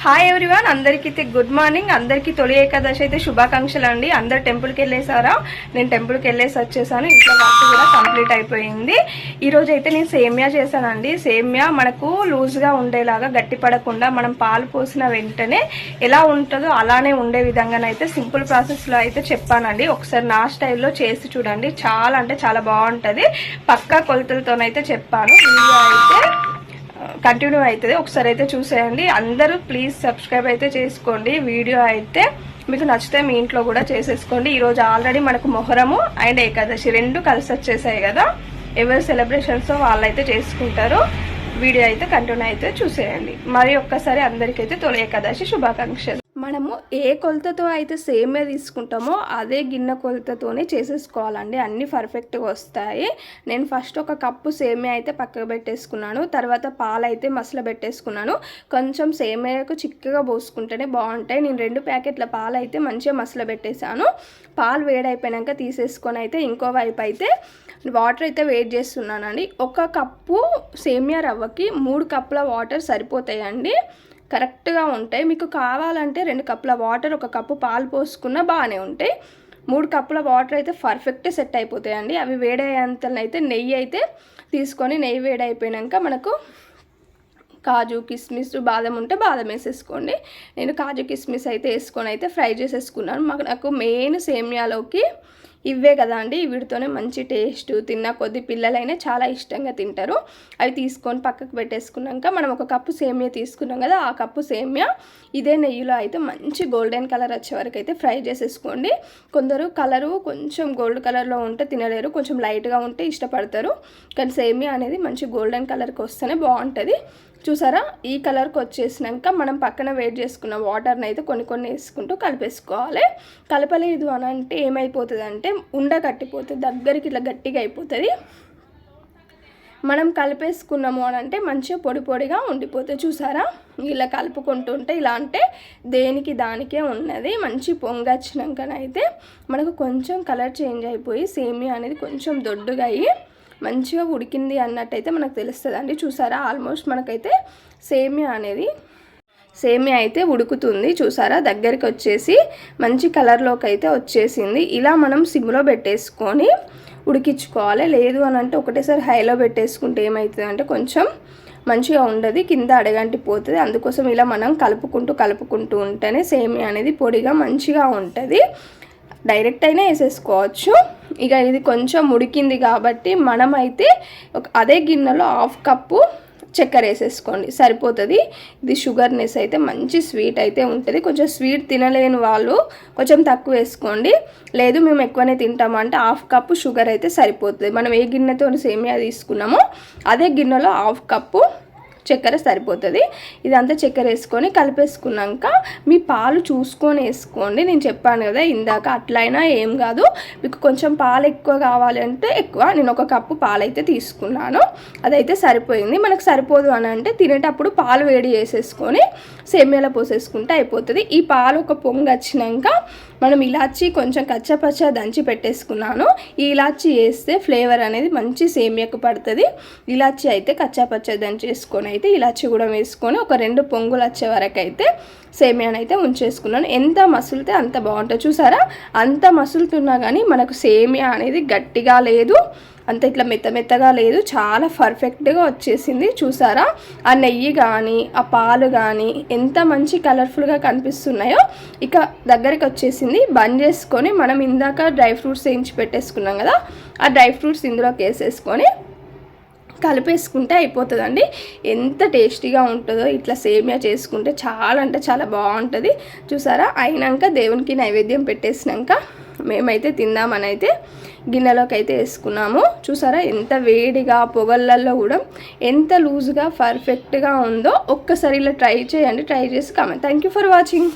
Hi everyone, అందరికీ good morning. అందరికీ తొలి ఏకాదశి అయితే శుభాకాంక్షలు అండి. అందరు టెంపుల్కి వెళ్ళేసారా? నేను టెంపుల్కి వెళ్ళేసి వచ్చేసాను. ఇంట్లో వర్క్ కూడా కంప్లీట్ అయిపోయింది. ఈరోజు అయితే నేను సేమియా చేశానండి. సేమియా మనకు లూజ్గా ఉండేలాగా, గట్టి పడకుండా మనం పాలు పోసిన వెంటనే ఎలా ఉంటుందో అలానే ఉండే విధంగానైతే సింపుల్ ప్రాసెస్లో అయితే చెప్పానండి. ఒకసారి నా స్టైల్లో చేసి చూడండి. చాలా అంటే చాలా బాగుంటుంది. పక్కా కొలతలతోనైతే చెప్పాను. వీడియో అయితే కంటిన్యూ అవుతుంది. ఒకసారి అయితే చూసేయండి. అందరూ ప్లీజ్ సబ్స్క్రైబ్ అయితే చేసుకోండి. వీడియో అయితే మీకు నచ్చితే మీ ఇంట్లో కూడా చేసేసుకోండి. ఈరోజు ఆల్రెడీ మనకు మొహరము అండ్ ఏకాదశి రెండు కలిసి వచ్చేసాయి కదా. ఎవరి సెలబ్రేషన్స్ వాళ్ళైతే చేసుకుంటారు. వీడియో అయితే కంటిన్యూ అయితే చూసేయండి. మరి ఒక్కసారి అందరికైతే తొలి ఏకాదశి శుభాకాంక్షలు. మనము ఏ కొలతతో అయితే సేమియా తీసుకుంటామో అదే గిన్నె కొలతతోనే చేసేసుకోవాలండి. అన్నీ పర్ఫెక్ట్గా వస్తాయి. నేను ఫస్ట్ ఒక కప్పు సేమియా అయితే పక్కకు పెట్టేసుకున్నాను. తర్వాత పాలు అయితే మసల పెట్టేసుకున్నాను. కొంచెం సేమియాకు చిక్కగా పోసుకుంటేనే బాగుంటాయి. నేను 2 ప్యాకెట్ల పాలు అయితే మంచిగా మసల పెట్టేశాను. పాలు వేడైపోయాక తీసేసుకొని అయితే ఇంకో వైపు అయితే వాటర్ అయితే వేడి చేస్తున్నానండి. ఒక కప్పు సేమియా రవ్వకి 3 కప్పుల వాటర్ సరిపోతాయండి. కరెక్ట్గా ఉంటాయి. మీకు కావాలంటే 2 కప్పుల వాటర్ 1 కప్పు పాలు పోసుకున్నా బాగానే ఉంటాయి. 3 కప్పుల వాటర్ అయితే పర్ఫెక్ట్ సెట్ అయిపోతాయండి. అవి వేడయ్యేంతనైతే నెయ్యి అయితే తీసుకొని, నెయ్యి వేడైపోయాక మనకు కాజు కిస్మిస్ బాదం ఉంటే బాదం వేసేసుకోండి. నేను కాజు కిస్మిస్ అయితే వేసుకొని అయితే ఫ్రై చేసేసుకున్నాను. నాకు మెయిన్ సేమియాలోకి ఇవే కదా అండి. వీటితోనే మంచి టేస్ట్, తిన్న కొద్ది పిల్లలైనా చాలా ఇష్టంగా తింటారు. అవి తీసుకొని పక్కకు పెట్టేసుకున్నాక మనం 1 కప్పు సేమియా తీసుకున్నాం కదా, ఆ కప్పు సేమియా ఇదే నెయ్యిలో అయితే మంచి గోల్డెన్ కలర్ వచ్చే వరకు అయితే ఫ్రై చేసేసుకోండి. కొందరు కలరు కొంచెం గోల్డ్ కలర్లో ఉంటే తినలేరు, కొంచెం లైట్గా ఉంటే ఇష్టపడతారు. కానీ సేమియా అనేది మంచి గోల్డెన్ కలర్కి వస్తేనే బాగుంటుంది. చూసారా, ఈ కలర్కి వచ్చేసినాక మనం పక్కన వేడి చేసుకున్న వాటర్ని అయితే కొన్ని వేసుకుంటూ కలిపేసుకోవాలి. కలపలేదు అని అంటే ఏమైపోతుంది అంటే ఉండ కట్టిపోతుంది, దగ్గరికి ఇట్లా గట్టిగా అయిపోతుంది. మనం కలిపేసుకున్నాము అని అంటే మంచిగా పొడి పొడిగా ఉండిపోతుంది. చూసారా, ఇలా కలుపుకుంటుంటే ఇలా అంటే దేనికి దానికే ఉన్నది. మంచి పొంగొచ్చినాకనైతే మనకు కొంచెం కలర్ చేంజ్ అయిపోయి సేమియా అనేది కొంచెం దొడ్డుగా అయ్యి మంచిగా ఉడికింది అన్నట్టయితే మనకు తెలుస్తుంది అండి. చూసారా, ఆల్మోస్ట్ మనకైతే సేమియా అయితే ఉడుకుతుంది. చూసారా, దగ్గరికి వచ్చేసి మంచి కలర్లోకి అయితే వచ్చేసింది. ఇలా మనం సిమ్లో పెట్టేసుకొని ఉడికించుకోవాలి. లేదు అని అంటే ఒకటేసారి హైలో పెట్టేసుకుంటే ఏమవుతుంది అంటే కొంచెం మంచిగా ఉండదు, కింద అడగంటి పోతుంది. అందుకోసం ఇలా మనం కలుపుకుంటూ ఉంటేనే సేమియా అనేది పొడిగా మంచిగా ఉంటుంది. డైరెక్ట్ అయినా వేసేసుకోవచ్చు. ఇక ఇది కొంచెం ఉడికింది కాబట్టి మనమైతే అదే గిన్నెలో 1/2 కప్పు చక్కెర వేసేసుకోండి, సరిపోతుంది. ఇది షుగర్నెస్ అయితే మంచి స్వీట్ అయితే ఉంటుంది. కొంచెం స్వీట్ తినలేని వాళ్ళు కొంచెం తక్కువ వేసుకోండి. లేదు మేము ఎక్కువనే తింటామంటే 1/2 కప్పు షుగర్ అయితే సరిపోతుంది. మనం ఏ గిన్నెతో సేమియా తీసుకున్నామో అదే గిన్నెలో 1/2 కప్పు చక్కెర సరిపోతుంది. ఇదంతా చక్కెర వేసుకొని కలిపేసుకున్నాక మీ పాలు చూసుకొని వేసుకోండి. నేను చెప్పాను కదా ఇందాక, అట్లయినా ఏం కాదు. మీకు కొంచెం పాలు ఎక్కువ కావాలంటే ఎక్కువ. నేను 1 కప్పు పాలు అయితే తీసుకున్నాను, అదైతే సరిపోయింది. మనకు సరిపోదు అని అంటే తినేటప్పుడు పాలు వేడి చేసేసుకొని సేమియాలో పోసేసుకుంటే అయిపోతుంది. ఈ పాలు ఒక పొంగు వచ్చినాక మనం ఇలాచి కొంచెం కచ్చపచ్చ దంచి పెట్టేసుకున్నాను. ఈ ఇలాచి వేస్తే ఫ్లేవర్ అనేది మంచి సేమియాకు పడుతుంది. ఇలాచి అయితే కచ్చపచ్చ దంచి వేసుకొని అయితే ఇలాచి కూడా వేసుకొని ఒక 2 పొంగులు వచ్చే వరకు అయితే సేమియాని అయితే ఉంచేసుకున్నాను. ఎంత మసులితే అంత బాగుంటుంది. చూసారా, అంత మసులుతున్నా కానీ మనకు సేమియా అనేది గట్టిగా లేదు, అంత ఇట్లా మెత్తగా లేదు, చాలా పర్ఫెక్ట్గా వచ్చేసింది. చూసారా, ఆ నెయ్యి కానీ ఆ పాలు కానీ ఎంత మంచి కలర్ఫుల్గా కనిపిస్తున్నాయో. ఇక దగ్గరికి వచ్చేసింది. బంద్ చేసుకొని మనం ఇందాక డ్రై ఫ్రూట్స్ వేయించి పెట్టేసుకున్నాం కదా, ఆ డ్రై ఫ్రూట్స్ ఇందులోకి వేసేసుకొని కలిపేసుకుంటే అయిపోతుందండి. ఎంత టేస్టీగా ఉంటుందో ఇట్లా సేమియా చేసుకుంటే చాలా అంటే చాలా బాగుంటుంది. చూసారా, అయినాక దేవునికి నైవేద్యం పెట్టేసినాక మేమైతే తిందామని అయితే గిన్నెలోకి అయితే వేసుకున్నాము. చూసారా, ఎంత వేడిగా పొగళ్ళల్లో కూడా ఎంత లూజ్గా పర్ఫెక్ట్గా ఉందో. ఒక్కసారి ఇలా ట్రై చేయండి. ట్రై చేసి comment. Thank you for watching.